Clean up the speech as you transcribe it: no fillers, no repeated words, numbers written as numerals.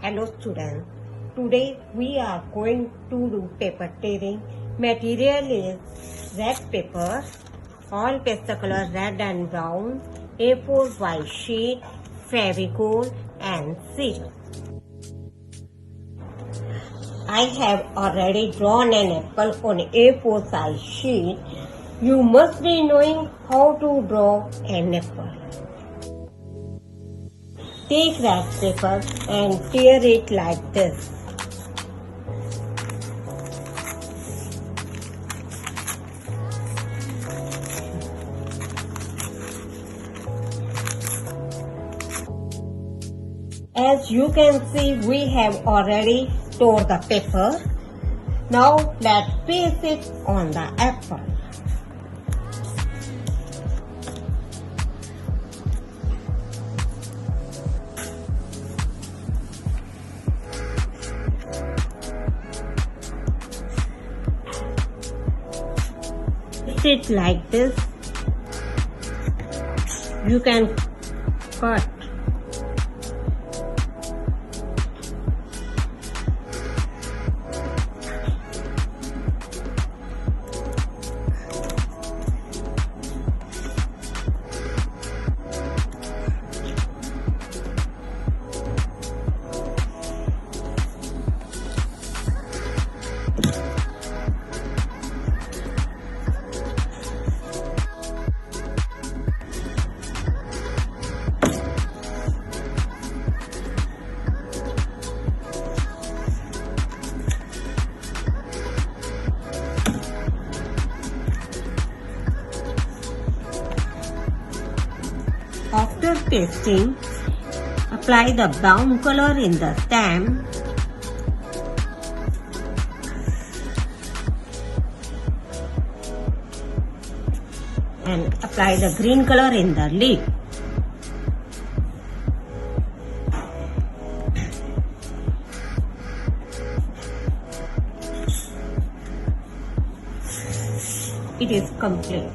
Hello students, today we are going to do paper tearing. Material is red paper, all pastel color red and brown, A4 white sheet, Fevicol and scissors. I have already drawn an apple on A4 size sheet. You must be knowing how to draw an apple. Take red paper and tear it like this. As you can see, we have already tore the paper. Now let's paste it on the apple. It like this. You can cut. After pasting, apply the brown color in the stem and apply the green color in the leaf. It is complete.